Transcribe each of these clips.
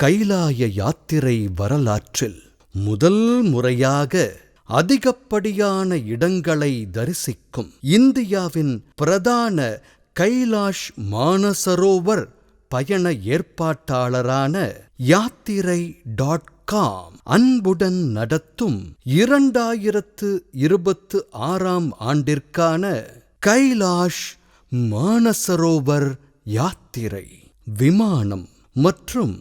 கைலாய யாத்திரை வரலாற்றில் முதல் முறையாக அதிகப்படியான இடங்களை தரிசிக்கும் இந்தியாவின் பிரதான கைலாஷ் மானசரோவர் பயண ஏற்பாட்டாளரான யாத்திரை.com அன்புடன் நடத்தும் 2026ஆம் ஆண்டிற்கான கைலாஷ் மானசரோவர் யாத்திரை விமானம் மற்றும்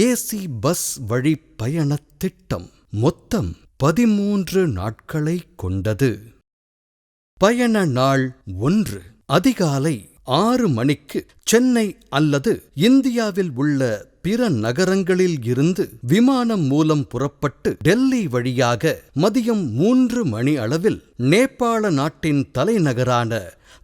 ஏசி பஸ் வழி பயணத் திட்டம் மொத்தம் 13 நாட்களை கொண்டது. பயண நாள் 1 அதிகாலை 6 மணிக்கு சென்னை அல்லது இந்தியாவில் உள்ள பிற நகரங்களில் இருந்து விமானம் மூலம் புறப்பட்டு டெல்லி வழியாக மதியம் 3 மணி அளவில் நேபாள நாட்டின் தலைநகரான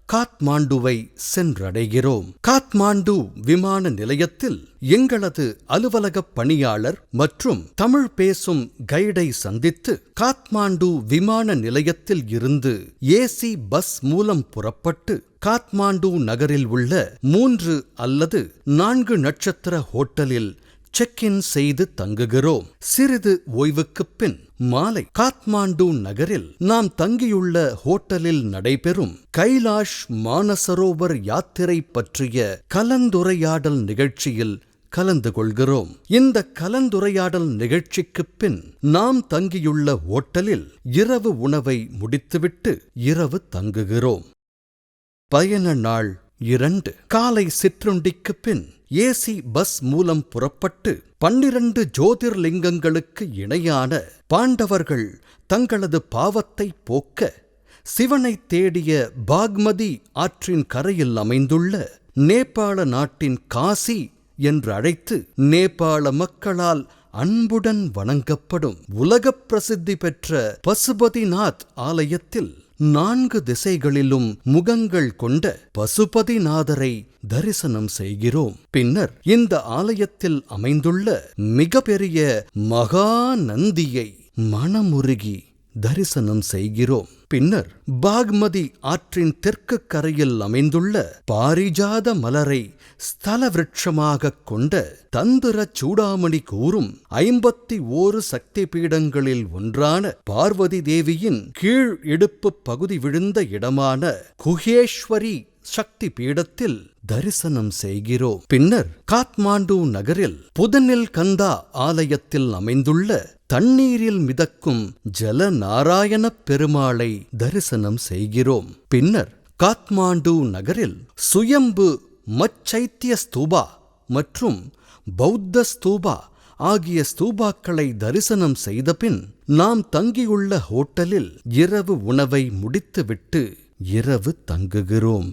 காத்மாண்டுவை சென்றடைகிறோம். காத்மாண்டு விமான நிலையத்தில் எங்களது அலுவலகப் பணியாளர் மற்றும் தமிழ் பேசும் கைடை சந்தித்து காத்மாண்டு விமான நிலையத்தில் இருந்து ஏசி பஸ் மூலம் புறப்பட்டு காத்மாண்டு நகரில் உள்ள 3 அல்லது 4 நட்சத்திர ஹோட்டலில் செக்-இன் செய்து தங்குகிறோம். சிறிது ஓய்வுக்குப் பின் மாலை காத்மாண்டு நகரில் நாம் தங்கியுள்ள ஹோட்டலில் நடைபெறும் கைலாஷ் மானசரோவர் யாத்திரை பற்றிய கலந்துரையாடல் நிகழ்ச்சியில் கலந்து கொள்கிறோம். இந்த கலந்துரையாடல் நிகழ்ச்சிக்குப் பின் நாம் தங்கியுள்ள ஹோட்டலில் இரவு உணவை முடித்துவிட்டு இரவு தங்குகிறோம். பயண நாள் 2 காலை சிற்றுண்டிக்குப் பின் ஏசி பஸ் மூலம் புறப்பட்டு 12 ஜோதிர்லிங்கங்களுக்கு இணையான பாண்டவர்கள் தங்களது பாவத்தை போக்க சிவனை தேடிய பாக்மதி ஆற்றின் கரையில் அமைந்துள்ள நேபாள நாட்டின் காசி என்று அழைத்து நேபாள மக்களால் அன்புடன் வணங்கப்படும் உலகப் பிரசித்தி பெற்ற பசுபதிநாத் ஆலயத்தில் 4 திசைகளிலும் முகங்கள் கொண்ட பசுபதிநாதரை தரிசனம் செய்கிறோம். பின்னர் இந்த ஆலயத்தில் அமைந்துள்ள மிகப்பெரிய மகாநந்தியை மனமுருகி தரிசனம் செய்கிறோம். பின்னர் பாக்மதி ஆற்றின் தெற்கு கரையில் அமைந்துள்ள பாரிஜாத மலரை ஸ்தல விருட்சமாகக் கொண்ட தந்திர சூடாமணி கூறும் 51 சக்தி பீடங்களில் ஒன்றான பார்வதி தேவியின் கீழ் இடுப்பு பகுதி விழுந்த இடமான குஹேஸ்வரி சக்தி பீடத்தில் தரிசனம் செய்கிறோம். பின்னர் காத்மாண்டு நகரில் புதனில் கந்தா ஆலயத்தில் அமைந்துள்ள தண்ணீரில் மிதக்கும் ஜலநாராயணப் பெருமாளை தரிசனம் செய்கிறோம். பின்னர் காத்மாண்டு நகரில் சுயம்பு மச்சைத்திய ஸ்தூபா மற்றும் பௌத்த ஸ்தூபா ஆகிய ஸ்தூபாக்களை தரிசனம் செய்தபின் நாம் தங்கியுள்ள ஹோட்டலில் இரவு உணவை முடித்துவிட்டு இரவு தங்குகிறோம்.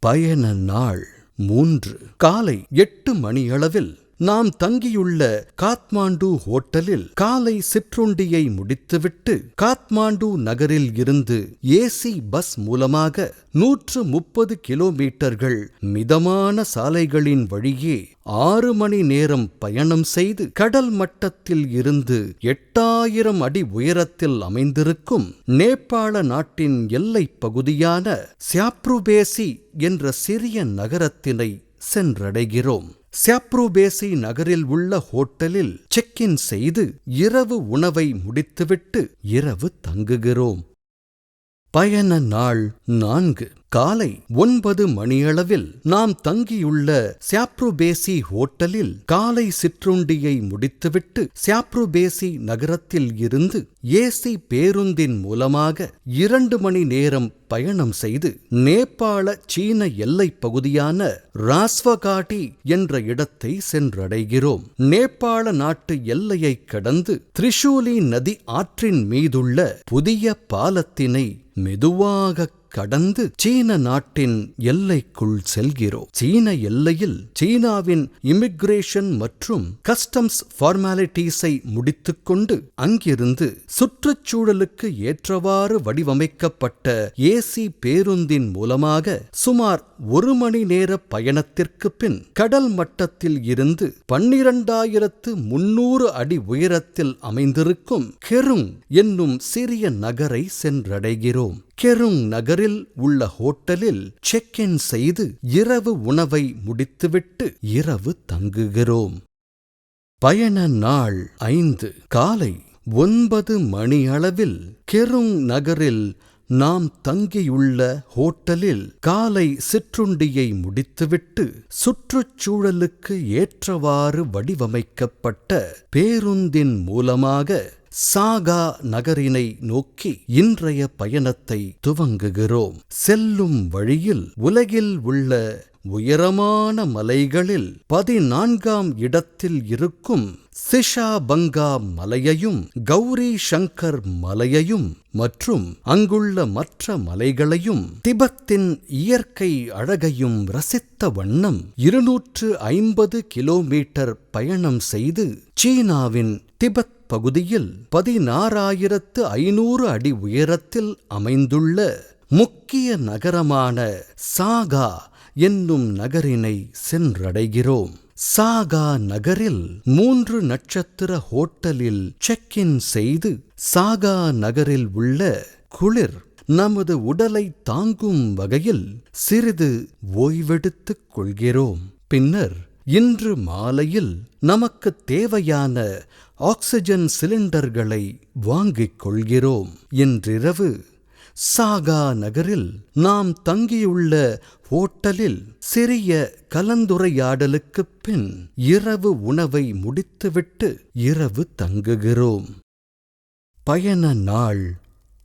பயண நாள் 3 காலை 8 மணியளவில் நாம் தங்கியுள்ள காத்மாண்டு ஹோட்டலில் காலை சிற்றுண்டியை முடித்துவிட்டு காத்மாண்டு நகரில் இருந்து ஏசி பஸ் மூலமாக 130 கிலோமீட்டர்கள் மிதமான சாலைகளின் வழியே 6 மணி நேரம் பயணம் செய்து கடல் மட்டத்தில் இருந்து 8000 அடி உயரத்தில் அமைந்திருக்கும் நேபாள நாட்டின் எல்லைப் பகுதியான சியாப்ருபேசி என்ற சிறிய நகரத்தினை சென்றடைகிறோம். சியாப்ருபேசி நகரில் உள்ள ஹோட்டலில் செக்-இன் செய்து இரவு உணவை முடித்துவிட்டு இரவு தங்குகிறோம். பயண நாள் 4 காலை 9 மணியளவில் நாம் தங்கியுள்ள சியாப்ருபேசி ஹோட்டலில் காலை சிற்றுண்டியை முடித்துவிட்டு சியாப்ருபேசி நகரத்தில் இருந்து ஏசி பேருந்தின் மூலமாக 2 மணி நேரம் பயணம் செய்து நேபாள சீன எல்லைப் பகுதியான ராஸ்வகாடி என்ற இடத்தை சென்றடைகிறோம். நேபாள நாட்டு எல்லையைக் கடந்து திரிசூலி நதி ஆற்றின் மீதுள்ள புதிய பாலத்தினை மெதுவாக கடந்து சீன நாட்டின் எல்லைக்குள் செல்கிறோம். சீன எல்லையில் சீனாவின் இமிகிரேஷன் மற்றும் கஸ்டம்ஸ் ஃபார்மாலிட்டிஸை முடித்துக்கொண்டு அங்கிருந்து சுற்றுச்சூழலுக்கு ஏற்றவாறு வடிவமைக்கப்பட்ட ஏசி பேருந்தின் மூலமாக சுமார் 1 மணி நேர பயணத்திற்கு பின் கடல் மட்டத்தில் இருந்து 12,300 அடி உயரத்தில் அமைந்திருக்கும் கெருங் என்னும் சிறிய நகரை சென்றடைகிறோம். கெருங் நகரில் உள்ள ஹோட்டலில் செக்-இன் செய்து இரவு உணவை முடித்துவிட்டு இரவு தங்குகிறோம். பயண நாள் 5. காலை 9 மணியளவில் கெருங் நகரில் நாம் தங்கியுள்ள ஹோட்டலில் காலை சிற்றுண்டியை முடித்துவிட்டு சுற்றுச்சூழலுக்கு ஏற்றவாறு வடிவமைக்கப்பட்ட பேருந்தின் மூலமாக சாகா நகரினை நோக்கி இன்றைய பயணத்தை துவங்குகிறோம். செல்லும் வழியில் உலகில் உள்ள உயரமான மலைகளில் 14ஆம் இடத்தில் இருக்கும் சிஷாபங்கா மலையையும் கௌரி சங்கர் மலையையும் மற்றும் அங்குள்ள மற்ற மலைகளையும் திபெத்தின் இயற்கை அழகையும் ரசித்த வண்ணம் 250 கிலோமீட்டர் பயணம் செய்து சீனாவின் திபெத் பகுதியில் 16,500 அடி உயரத்தில் அமைந்துள்ள முக்கிய நகரமான சாகா என்னும் நகரினை சென்றடைகிறோம். சாகா நகரில் 3 நட்சத்திர ஹோட்டலில் செக்-இன் செய்து சாகா நகரில் உள்ள குளிர் நமது உடலை தாங்கும் வகையில் சிறிது ஓய்வெடுத்துக் கொள்கிறோம். பின்னர் இன்று மாலையில் நமக்கு தேவையான ஆக்சிஜன் சிலிண்டர்களை வாங்கிக் கொள்கிறோம். இன்றிரவு சாகா நகரில் நாம் தங்கியுள்ள ஹோட்டலில் சிறிய கலந்துரையாடலுக்குப் பின் இரவு உணவை முடித்துவிட்டு இரவு தங்குகிறோம். பயண நாள்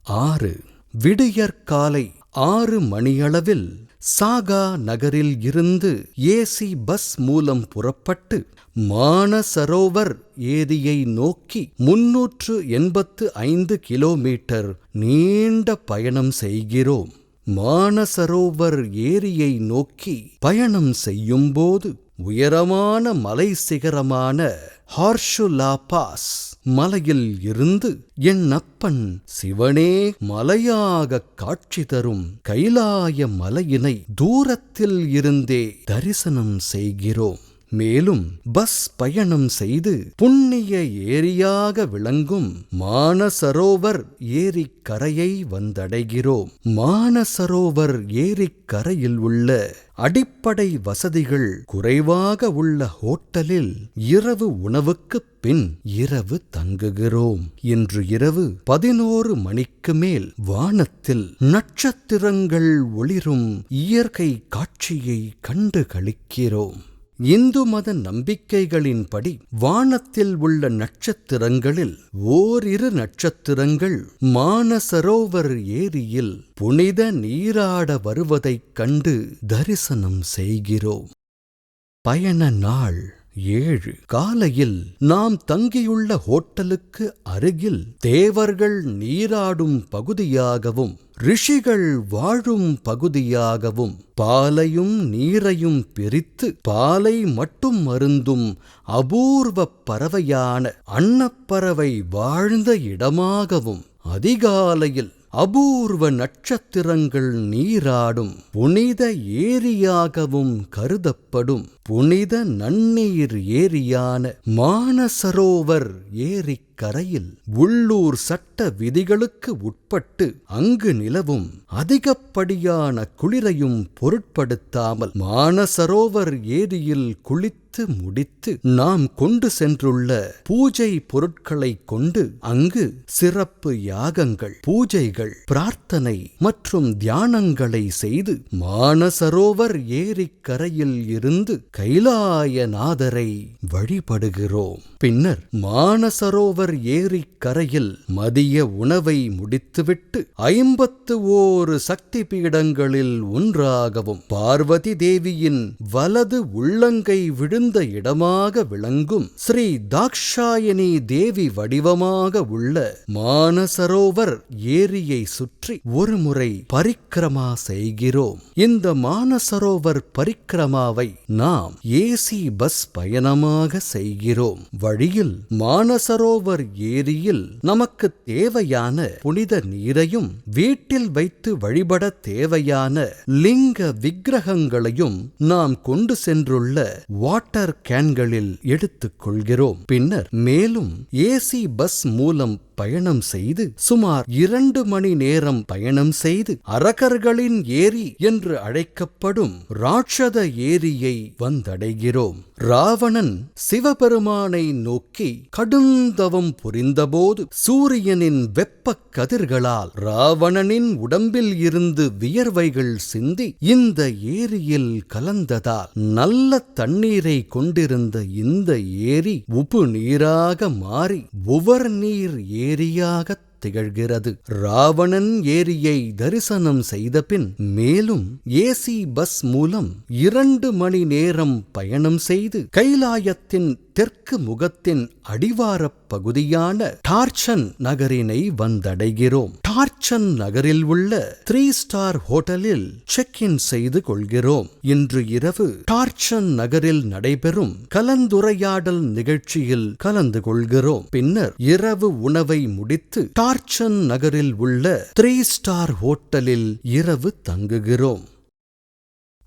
6. விடியற்காலை 6 மணியளவில் சாகா நகரில் இருந்து ஏசி பஸ் மூலம் புறப்பட்டு மானசரோவர் ஏரியை நோக்கி 385 கிலோமீட்டர் நீண்ட பயணம் செய்கிறோம். மானசரோவர் ஏரியை நோக்கி பயணம் செய்யும்போது உயரமான மலை சிகரமான ஹார்ஷுலா பாஸ் மலையில் இருந்து என் அப்பன் சிவனே மலையாக காட்சி தரும் கைலாய மலையினை தூரத்தில் இருந்தே தரிசனம் செய்கிறோம். மேலும் பஸ் பயணம் செய்து புண்ணிய ஏரியாக விளங்கும் மானசரோவர் ஏரிக்கரையை வந்தடைகிறோம். மானசரோவர் ஏரிக்கரையில் உள்ள அடிப்படை வசதிகள் குறைவாக உள்ள ஹோட்டலில் இரவு உணவுக்குப் பின் இரவு தங்குகிறோம். இன்று இரவு 11 மணிக்கு மேல் வானத்தில் நட்சத்திரங்கள் ஒளிரும் இயற்கை காட்சியை கண்டு களிக்கிறோம். இந்து மத நம்பிக்கைகளின்படி வானத்தில் உள்ள நட்சத்திரங்களில் ஓரிரு நட்சத்திரங்கள் மானசரோவர் ஏரியில் புனித நீராட வருவதைக் கண்டு தரிசனம் செய்கிறோம். பயண நாள் 7. காலையில் நாம் தங்கியுள்ள ஹோட்டலுக்கு அருகில் தேவர்கள் நீராடும் பகுதியாகவும் ரிஷிகள் வாழும் பகுதியாகவும் பாலையும் நீரையும் பிரித்து பாலை மட்டும் அருந்தும் அபூர்வ பறவையான அன்னப்பறவை வாழ்ந்த இடமாகவும் அதிகாலையில் அபூர்வ நட்சத்திரங்கள் நீராடும் புனித ஏரியாகவும் கருதப்படும் புனித நன்னீர் ஏரியான மானசரோவர் ஏரிக்கரையில் உள்ளூர் சட்ட விதிகளுக்கு உட்பட்டு அங்கு நிலவும் அதிகப்படியான குளிரையும் பொருட்படுத்தாமல் மானசரோவர் ஏரியில் குளித்து முடித்து நாம் கொண்டு சென்றுள்ள பூஜை பொருட்களை கொண்டு அங்கு சிறப்பு யாகங்கள், பூஜைகள், பிரார்த்தனை மற்றும் தியானங்களை செய்து மானசரோவர் ஏரிக்கரையில் இருந்து கைலாயநாதரை வழிபடுகிறோம். பின்னர் மானசரோவர் ஏரிக்கரையில் மதிய உணவை முடித்துவிட்டு 51 சக்தி பீடங்களில் ஒன்றாகவும் பார்வதி தேவியின் வலது உள்ளங்கை விழுந்த இடமாக விளங்கும் ஸ்ரீ தாக்ஷாயணி தேவி வடிவமாக உள்ள மானசரோவர் ஏரியை சுற்றி ஒருமுறை பரிக்கிரமா செய்கிறோம். இந்த மானசரோவர் பரிக்கிரமாவை நாம் ஏசி பஸ் பயணமாக செய்கிறோம். வழியில் மானசரோவர் ஏரியில் நமக்கு தேவையான புனித நீரையும் வீட்டில் வைத்து வழிபட தேவையான லிங்க விக்கிரகங்களையும் நாம் கொண்டு சென்றுள்ள வாட்டர் கேன்களில் எடுத்துக் கொள்கிறோம். பின்னர் மேலும் ஏசி பஸ் மூலம் பயணம் செய்து சுமார் 2 மணி நேரம் பயணம் செய்து அரக்கர்களின் ஏரி என்று அழைக்கப்படும் ராட்சத ஏரியை வந்தடைகிறோம். ராவணன் சிவபெருமானை நோக்கி கடுந்தவம் புரிந்தபோது சூரியனின் வெப்பக் கதிர்களால் ராவணனின் உடம்பில் இருந்து வியர்வைகள் சிந்தி இந்த ஏரியில் கலந்ததால் நல்ல தண்ணீரை கொண்டிருந்த இந்த ஏரி உப்பு நீராக மாறி உவர் நீர் ஏரியாக திகழ்கிறது. ராவணன் ஏரியை தரிசனம் செய்தபின் மேலும் ஏசி பஸ் மூலம் 2 மணி நேரம் பயணம் செய்து கைலாயத்தின் தெற்கு முகத்தின் அடிவாரப் பகுதியான டார்ச்சன் நகரினை வந்தடைகிறோம். டார்ச்சன் நகரில் உள்ள 3 ஸ்டார் ஹோட்டலில் செக் இன் செய்து கொள்கிறோம். இன்று இரவு டார்ச்சன் நகரில் நடைபெறும் கலந்துரையாடல் நிகழ்ச்சியில் கலந்து கொள்கிறோம். பின்னர் இரவு உணவை முடித்து டார்ச்சன் நகரில் உள்ள 3 ஸ்டார் ஹோட்டலில் இரவு தங்குகிறோம்.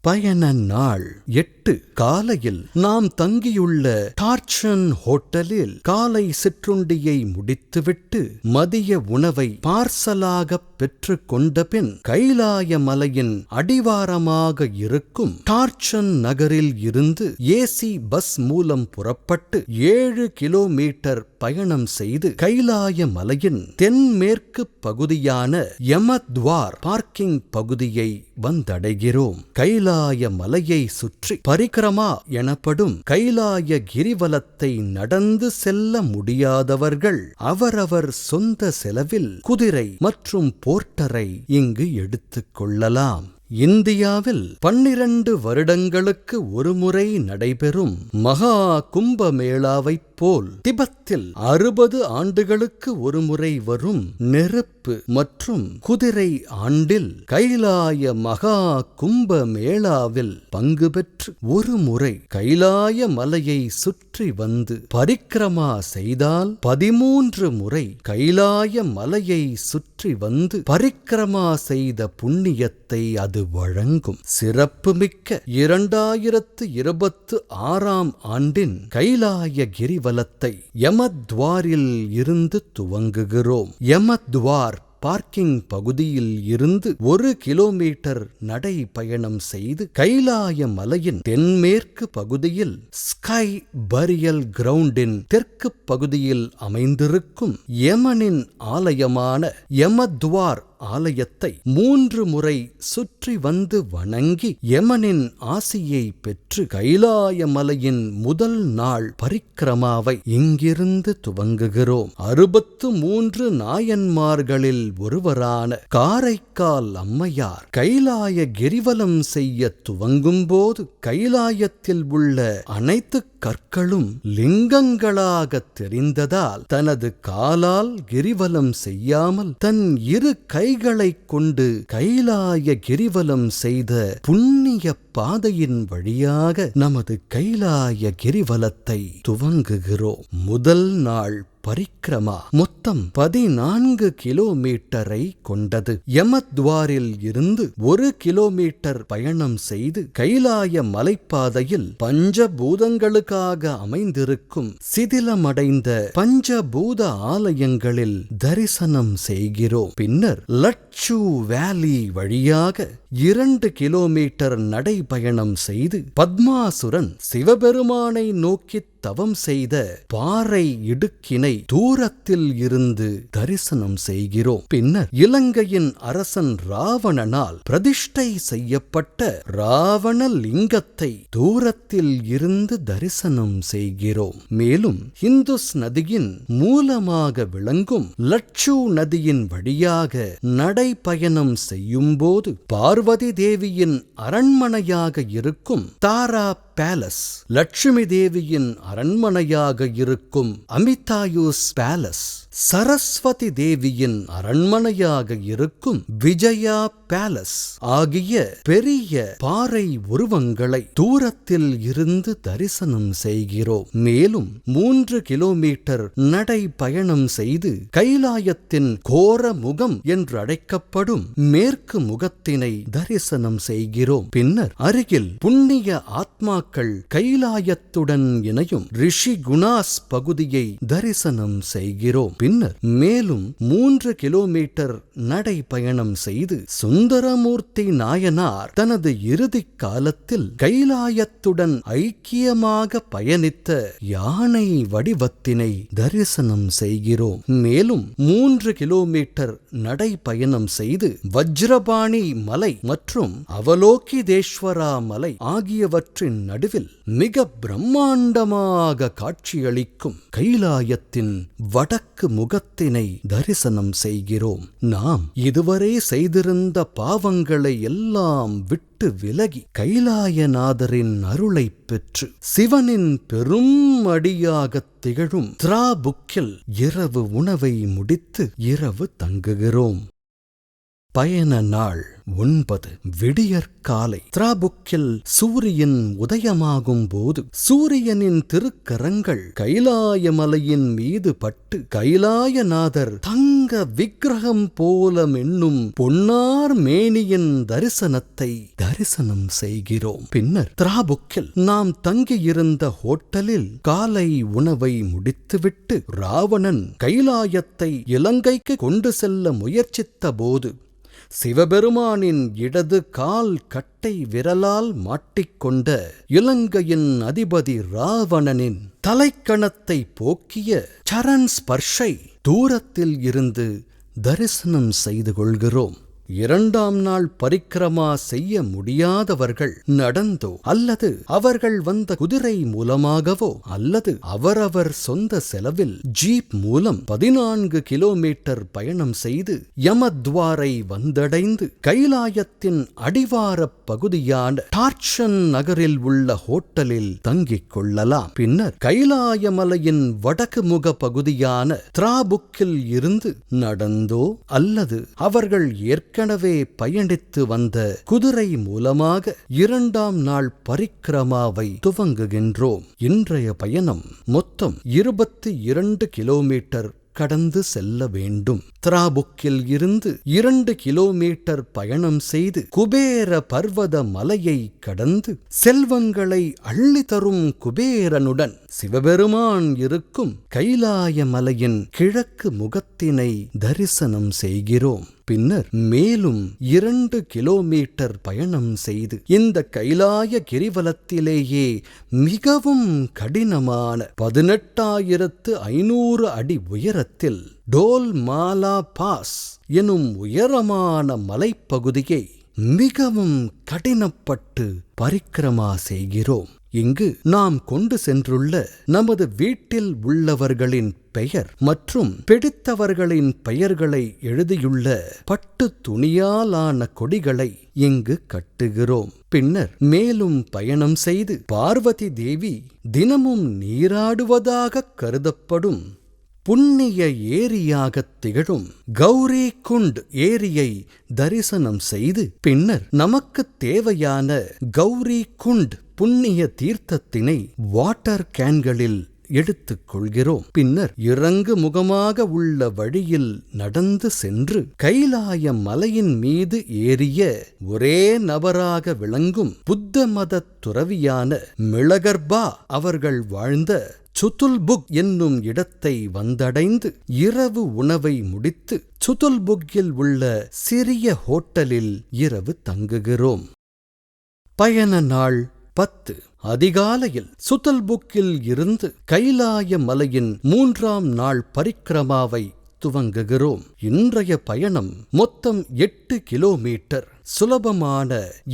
பயண நாள் 8 காலையில் நாம் தங்கியுள்ள டார்ச்சன் ஹோட்டலில் காலை சிற்றுண்டியை முடித்துவிட்டு மதிய உணவை பார்சலாக பெற்று கொண்ட பின் கைலாய மலையின் அடிவாரமாக இருக்கும் டார்ச்சன் நகரில் இருந்து ஏசி பஸ் மூலம் புறப்பட்டு 7 கிலோமீட்டர் பயணம் செய்து கைலாய மலையின் தென்மேற்கு பகுதியான யமத்வார் பார்க்கிங் பகுதியை வந்தடைகிறோம். கைலாய மலையை சுற்றி பரிக்ரமா எனப்படும் கைலாய கிரிவலத்தை நடந்து செல்ல முடியாதவர்கள் அவரவர் சொந்த செலவில் குதிரை மற்றும் போர்ட்டரை இங்கு எடுத்துக் கொள்ளலாம். இந்தியாவில் 12 வருடங்களுக்கு ஒருமுறை நடைபெறும் மகா கும்பமேளாவைப் போல் திபெத்தில் 60 ஆண்டுகளுக்கு ஒருமுறை வரும் நெருப்பு மற்றும் குதிரை ஆண்டில் கைலாய மகா கும்பமேளாவில் பங்கு பெற்று ஒரு முறை கைலாய மலையை சுற்றி வந்து பரிக்ரமா செய்தால் 13 முறை கைலாய மலையை சுற்றி வந்து பரிக்ரமா செய்த புண்ணியத்தை அது வழங்கும். சிறப்புமிக்க 2026 ஆண்டின் கைலாய கிரிவலத்தை யமத்வாரில் இருந்து துவங்குகிறோம். யமத்வார் பார்க்கிங் பகுதியில் இருந்து 1 கிலோமீட்டர் நடை பயணம் செய்து கைலாய மலையின் தென்மேற்கு பகுதியில் ஸ்கை பரியல் கிரவுண்டின் தெற்கு பகுதியில் அமைந்திருக்கும் யமனின் ஆலயமான யமத்வார் ஆலயத்தை 3 முறை சுற்றி வந்து வணங்கி யமனின் ஆசியை பெற்று கைலாய மலையின் முதல் நாள் பரிக்கிரமாவை இங்கிருந்து துவங்குகிறோம். 63 நாயன்மார்களில் ஒருவரான காரைக்கால் அம்மையார் கைலாய கிரிவலம் செய்ய துவங்கும் போது கைலாயத்தில் உள்ள அனைத்து கற்களும் லிங்கங்களாக தெரிந்ததால் தனது காலால் கிரிவலம் செய்யாமல் தன் 2 கைகளைக் கொண்டு கைலாய கிரிவலம் செய்த புண்ணிய பாதையின் வழியாக நமது கைலாய கிரிவலத்தை துவங்குகிறோம். முதல் நாள் பரிக்ரமா மொத்தம் 14 கிலோமீட்டரை கொண்டது. யமத்வாரில் இருந்து 1 கிலோமீட்டர் பயணம் செய்து கைலாய மலைப்பாதையில் பஞ்சபூதங்களுக்காக அமைந்திருக்கும் சிதிலமடைந்த பஞ்சபூத ஆலயங்களில் தரிசனம் செய்கிறோம். பின்னர் லட்சு வேலி வழியாக 2 கிலோமீட்டர் நடைபயணம் செய்து பத்மாசுரன் சிவபெருமானை நோக்கி தவம் செய்த பாறை இடுக்கினை தூரத்தில் இருந்து தரிசனம் செய்கிறோம். பின்னர் இலங்கையின் அரசன் ராவணனால் பிரதிஷ்டை செய்யப்பட்ட ராவண லிங்கத்தை தூரத்தில் இருந்து தரிசனம் செய்கிறோம். மேலும் இந்துஸ் நதியின் மூலமாக விளங்கும் லட்சு நதியின் வழியாக நடைபயணம் செய்யும் போது பார்வதி தேவியின் அரண்மனையாக இருக்கும் தாரா பேலஸ், லட்சுமி தேவியின் அரண்மனையாக இருக்கும் அமிதாயுஸ் பேலஸ், சரஸ்வதி தேவியின் அரண்மனையாக இருக்கும் விஜயா பேலஸ் ஆகிய பெரிய பாறை உருவங்களை தூரத்தில் இருந்து தரிசனம் செய்கிறோம். மேலும் 3 கிலோமீட்டர் நடை பயணம் செய்து கைலாயத்தின் கோர முகம் என்று அழைக்கப்படும் மேற்கு முகத்தினை தரிசனம் செய்கிறோம். பின்னர் அருகில் புண்ணிய ஆத்மா ஆத்மாக்கள் கைலாயத்துடன் இணையும் ரிஷிகுணாஸ் பகுதியை தரிசனம் செய்கிறோம். பின்னர் மேலும் 3 கிலோமீட்டர் நடைபயணம் செய்து சுந்தரமூர்த்தி நாயனார் தனது இறுதிக் காலத்தில் கைலாயத்துடன் ஐக்கியமாக பயணித்த யானை வடிவத்தினை தரிசனம் செய்கிறோம். மேலும் 3 கிலோமீட்டர் நடைபயணம் செய்து வஜ்ரபாணி மலை மற்றும் அவலோகிதேஸ்வரா மலை ஆகியவற்றின் நடுவில் மிக பிரம்மாண்டமாக காட்சியளிக்கும் கைலாயத்தின் வடக்கு முகத்தினை தரிசனம் செய்கிறோம். நாம் இதுவரை செய்திருந்த பாவங்களை எல்லாம் விட்டு விலகி கைலாயநாதரின் அருளைப் பெற்று சிவனின் பெரும் அடியாகத் திகழும் திராபுக்கில் இரவு உணவை முடித்து இரவு தங்குகிறோம். பயண நாள் 9. விடியற்காலை. திராபுக்கில் சூரியன் உதயமாகும் போது சூரியனின் திருக்கரங்கள் கைலாயமலையின் மீது பட்டு கைலாயநாதர் தங்க விக்கிரகம் போல மென்னும் பொன்னார் மேனியின் தரிசனம் செய்கிறோம். பின்னர் திராபுக்கில் நாம் தங்கியிருந்த ஹோட்டலில் காலை உணவை முடித்துவிட்டு ராவணன் கைலாயத்தை இலங்கைக்கு கொண்டு செல்ல முயற்சித்த போது சிவபெருமானின் இடது கால் கட்டை விரலால் மாட்டிக்கொண்ட இலங்கையின் அதிபதி ராவணனின் தலைக்கணத்தை போக்கிய சரண் ஸ்பர்ஷை தூரத்தில் இருந்து தரிசனம் செய்து கொள்கிறோம். 2ஆம் நாள் பரிக்கிரமா செய்ய முடியாதவர்கள் நடந்தோ அல்லது அவர்கள் வந்த குதிரை மூலமாகவோ அல்லது அவரவர் சொந்த செலவில் ஜீப் மூலம் 14 கிலோமீட்டர் பயணம் செய்து யமத்வாரை வந்தடைந்து கைலாயத்தின் அடிவாரப் பகுதியான டார்ச்சன் நகரில் உள்ள ஹோட்டலில் தங்கிக் கொள்ளலாம். பின்னர் கைலாயமலையின் வடக்கு முக பகுதியான திராபுக்கில் இருந்து நடந்தோ அல்லது அவர்கள் ஏற்கனவே பயணித்து வந்த குதிரை மூலமாக 2ஆம் நாள் பரிக்கிரமாவை துவங்குகின்றோம். இன்றைய பயணம் மொத்தம் 22 கிலோமீட்டர் கடந்து செல்ல வேண்டும். திராபுக்கில் இருந்து 2 கிலோமீட்டர் பயணம் செய்து குபேர பர்வத மலையை கடந்து செல்வங்களை அள்ளி தரும் குபேரனுடன் சிவபெருமான் இருக்கும் கைலாய மலையின் கிழக்கு முகத்தினை தரிசனம் செய்கிறோம். பின்னர் மேலும் 2 கிலோமீட்டர் பயணம் செய்து இந்த கைலாய கிரிவலத்திலேயே மிகவும் கடினமான 18,500 அடி உயரத்தில் டோல் மாலா பாஸ் எனும் உயரமான மலைப்பகுதியை மிகவும் கடினப்பட்டு பரிக்கிரமா செய்கிறோம். இங்கு நாம் கொண்டு சென்றுள்ள நமது வீட்டில் உள்ளவர்களின் பெயர் மற்றும் பிடித்தவர்களின் பெயர்களை எழுதியுள்ள பட்டு துணியாலான கொடிகளை இங்கு கட்டுகிறோம். பின்னர் மேலும் பயணம் செய்து பார்வதி தேவி தினமும் நீராடுவதாக கருதப்படும் புண்ணிய ஏரியாகத் திகழும் கௌரி குண்ட் ஏரியை தரிசனம் செய்து பின்னர் நமக்கு தேவையான கௌரி குண்ட் புண்ணிய தீர்த்தத்தினை வாட்டர் கேன்களில் எடுத்துக் கொள்கிறோம். பின்னர் இறங்கு முகமாக உள்ள வழியில் நடந்து சென்று கைலாய மலையின் மீது ஏறிய ஒரே நபராக விளங்கும் புத்த மத துறவியான மிளகர்பா அவர்கள் வாழ்ந்த சுதுல்புக் என்னும் இடத்தை வந்தடைந்து இரவு உணவை முடித்து சுதுல்புக்கில் உள்ள சிறிய ஹோட்டலில் இரவு தங்குகிறோம். பயண நாள் 10. அதிகாலையில் சுதல்புக்கில் இருந்து கைலாய மலையின் 3ஆம் நாள் பரிக்கிரமாவை துவங்குகிறோம். இன்றைய பயணம் மொத்தம் 8 கிலோமீட்டர். சுலபமான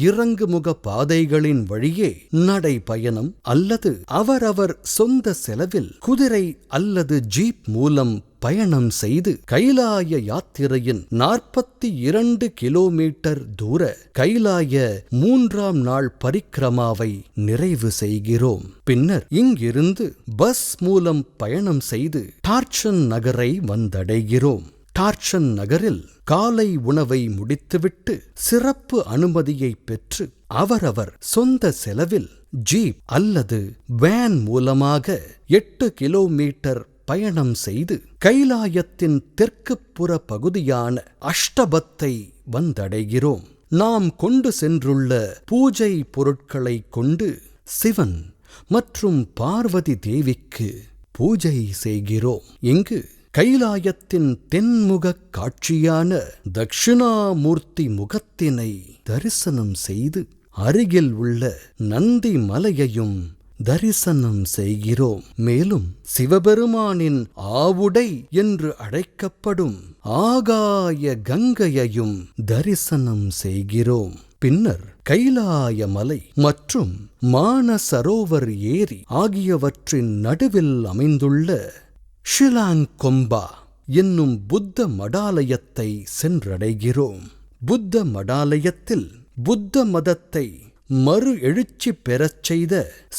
இறங்குமுக பாதைகளின் வழியே நடைபயணம் அல்லது அவரவர் சொந்த செலவில் குதிரை அல்லது ஜீப் மூலம் பயணம் செய்து கைலாய யாத்திரையின் 42 கிலோமீட்டர் தூர கைலாய 3ஆம் நாள் பரிக்கிரமாவை நிறைவு செய்கிறோம். பின்னர் இங்கிருந்து பஸ் மூலம் பயணம் செய்து டார்ச்சன் நகரை வந்தடைகிறோம். டார்ச்சன் நகரில் காலை உணவை முடித்துவிட்டு சிறப்பு அனுமதியை பெற்று அவரவர் சொந்த செலவில் ஜீப் அல்லது வேன் மூலமாக 8 கிலோமீட்டர் பயணம் செய்து கைலாயத்தின் தெற்குப்புற பகுதியான அஷ்டபத்தை வந்தடைகிறோம். நாம் கொண்டு சென்றுள்ள பூஜை பொருட்களை கொண்டு சிவன் மற்றும் பார்வதி தேவிக்கு பூஜை செய்கிறோம். இங்கு கைலாயத்தின் தென்முகக் காட்சியான தக்ஷிணாமூர்த்தி முகத்தினை தரிசனம் செய்து அருகில் உள்ள நந்தி மலையையும் தரிசனம் செய்கிறோம். மேலும் சிவபெருமானின் ஆவுடை என்று அழைக்கப்படும் ஆகாய கங்கையையும் தரிசனம் செய்கிறோம். பின்னர் கைலாய மலை மற்றும் மானசரோவர் ஏரி ஆகியவற்றின் நடுவில் அமைந்துள்ள ஷிலாங்கொம்பா என்னும் புத்த மடாலயத்தை சென்றடைகிறோம். புத்த மடாலயத்தில் புத்த மதத்தை மறு எழுச்சி பெறச் செய்த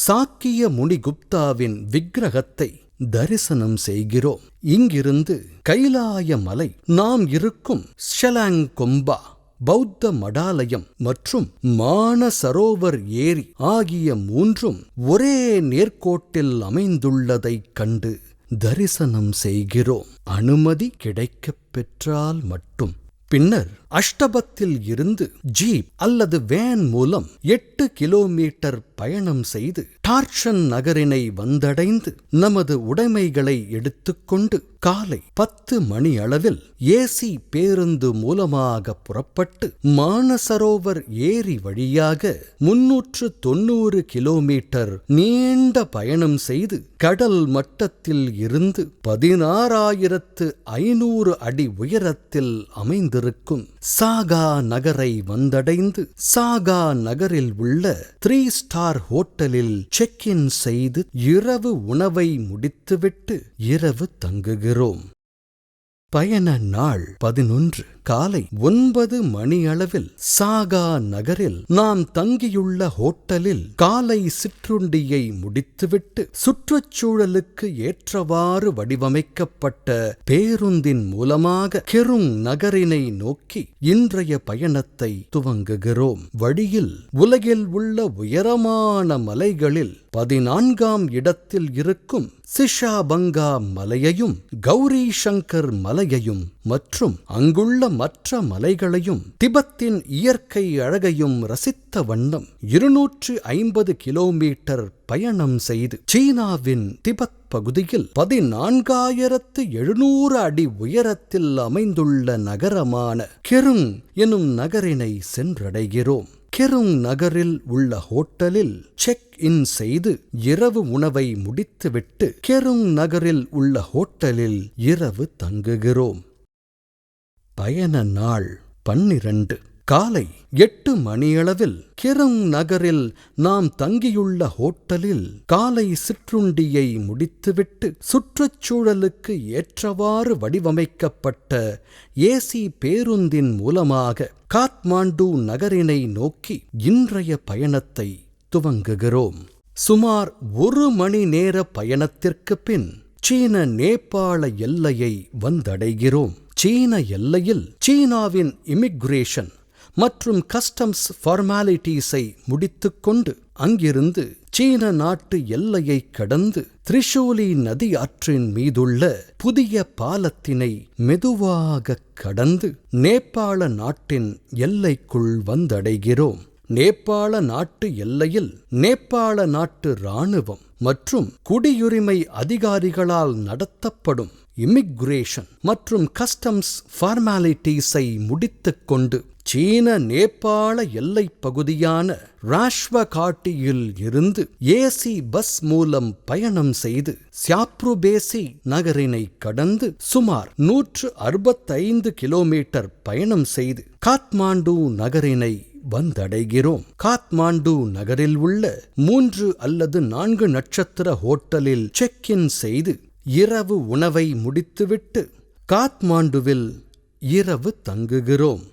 சாக்கிய முனிகுப்தாவின் விக்கிரகத்தை தரிசனம் செய்கிறோம். இங்கிருந்து கைலாய மலை, நாம் இருக்கும் ஷலாங்கொம்பா, பௌத்த மடாலயம் மற்றும் மானசரோவர் ஏரி ஆகிய மூன்றும் ஒரே நேர்கோட்டில் அமைந்துள்ளதைக் கண்டு தரிசனம் செய்கிறோம். அனுமதி கிடைக்கப் பெற்றால் மட்டும். பின்னர் அஷ்டபத்தில் இருந்து ஜீப் அல்லது வேன் மூலம் 8 கிலோமீட்டர் பயணம் செய்து டார்ஷன் நகரினை வந்தடைந்து நமது உடைமைகளை எடுத்துக்கொண்டு காலை 10 மணி அளவில் ஏசி பேருந்து மூலமாக புறப்பட்டு மானசரோவர் ஏரி வழியாக 390 கிலோமீட்டர் நீண்ட பயணம் செய்து கடல் மட்டத்தில் இருந்து 16,500 அடி உயரத்தில் அமைந்திருக்கும் சாகா நகரை வந்தடைந்து சாகா நகரில் உள்ள 3 ஸ்டார் ஹோட்டலில் செக் இன் செய்து இரவு உணவை முடித்துவிட்டு இரவு தங்குகிறோம். பயண நாள் 11. காலை 9 மணியளவில் சாகா நகரில் நாம் தங்கியுள்ள ஹோட்டலில் காலை சிற்றுண்டியை முடித்துவிட்டு சுற்றுச்சூழலுக்கு ஏற்றவாறு வடிவமைக்கப்பட்ட பேருந்தின் மூலமாக கெருங் நகரினை நோக்கி இன்றைய பயணத்தை துவங்குகிறோம். வழியில் உலகில் உள்ள உயரமான மலைகளில் 14ஆம் இடத்தில் இருக்கும் சிஷாபங்கா மலையையும் கௌரி சங்கர் மலையையும் மற்றும் அங்குள்ள மற்ற மலைகளையும் திபெத்தின் இயற்கை அழகையும் ரசித்த வண்ணம் 250 கிலோமீட்டர் பயணம் செய்து சீனாவின் திபெத் பகுதியில் 14,700 அடி உயரத்தில் அமைந்துள்ள நகரமான கெருங் எனும் நகரினை சென்றடைகிறோம். கெருங் நகரில் உள்ள ஹோட்டலில் செக் இன் செய்து இரவு உணவை முடித்துவிட்டு கெருங் நகரில் உள்ள ஹோட்டலில் இரவு தங்குகிறோம். பயண நாள் 12. காலை 8 மணியளவில் கெருங் நகரில் நாம் தங்கியுள்ள ஹோட்டலில் காலை சிற்றுண்டியை முடித்துவிட்டு சுற்றுச்சூழலுக்கு ஏற்றவாறு வடிவமைக்கப்பட்ட ஏசி பேருந்தின் மூலமாக காத்மாண்டு நகரினை நோக்கி இன்றைய பயணத்தை துவங்குகிறோம். சுமார் 1 மணி நேர பயணத்திற்கு பின் சீன நேபாள எல்லையை வந்தடைகிறோம். சீன எல்லையில் சீனாவின் இமிகிரேஷன் மற்றும் கஸ்டம்ஸ் ஃபார்மாலிட்டிஸை முடித்துக்கொண்டு அங்கிருந்து சீன நாட்டு எல்லையை கடந்து திரிசூலி நதி ஆற்றின் மீதுள்ள புதிய பாலத்தினை மெதுவாக கடந்து நேபாள நாட்டின் எல்லைக்குள் வந்தடைகிறோம். நேபாள நாட்டு எல்லையில் நேபாள நாட்டு இராணுவம் மற்றும் குடியுரிமை அதிகாரிகளால் நடத்தப்படும் இமிகிரேஷன் மற்றும் கஸ்டம்ஸ் ஃபார்மாலிட்டிஸை முடித்துக்கொண்டு சீன நேபாள எல்லைப் பகுதியான ராஷ்வகாட்டியில் இருந்து ஏசி பஸ் மூலம் பயணம் செய்து சியாப்ருபேசி நகரினை கடந்து சுமார் 165 கிலோமீட்டர் பயணம் செய்து காத்மாண்டு நகரினை வந்தடைகிறோம். காத்மாண்டு நகரில் உள்ள 3 அல்லது 4 நட்சத்திர ஹோட்டலில் செக் இன் செய்து இரவு உணவை முடித்துவிட்டு காத்மாண்டுவில் இரவு தங்குகிறோம்.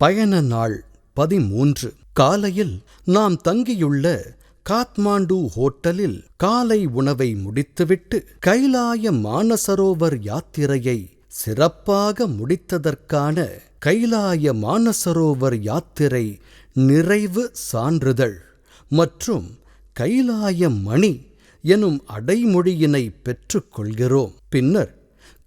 பயண நாள் 13. காலையில் நாம் தங்கியுள்ள காத்மாண்டு ஹோட்டலில் காலை உணவை முடித்துவிட்டு கைலாய மானசரோவர் யாத்திரையை சிறப்பாக முடித்ததற்கான கைலாய மானசரோவர் யாத்திரை நிறைவு சான்றிதழ் மற்றும் கைலாய மணி எனும் அடைமொழியினை பெற்றுக்கொள்கிறோம். பின்னர்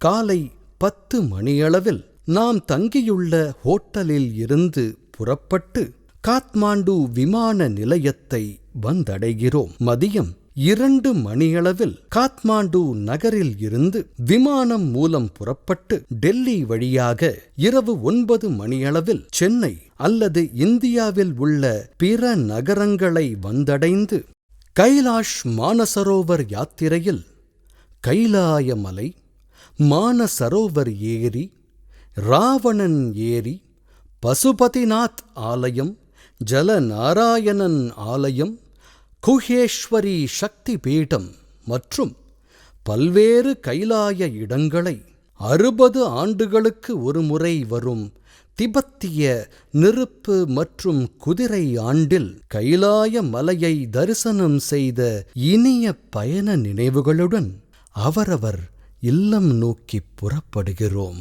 காலை 10 மணியளவில் நாம் தங்கியுள்ள ஹோட்டலில் இருந்து புறப்பட்டு காத்மாண்டு விமான நிலையத்தை வந்தடைகிறோம். மதியம் 2 மணியளவில் காத்மாண்டு நகரில் இருந்து விமானம் மூலம் புறப்பட்டு டெல்லி வழியாக இரவு 9 மணியளவில் சென்னை அல்லது இந்தியாவில் உள்ள பிற நகரங்களை வந்தடைந்து கைலாஷ் மானசரோவர் யாத்திரையில் கைலாயமலை, மானசரோவர் ஏரி, ராவணன் ஏரி, பசுபதிநாத் ஆலயம், ஜலநாராயணன் ஆலயம், குஹேஸ்வரி சக்தி பீடம் மற்றும் பல்வேறு கைலாய இடங்களை 60 ஆண்டுகளுக்கு ஒருமுறை வரும் திபெத்திய நெருப்பு மற்றும் குதிரை ஆண்டில் கைலாய மலையை தரிசனம் செய்த இனிய பயண நினைவுகளுடன் அவரவர் இல்லம் நோக்கி புறப்படுகிறோம்.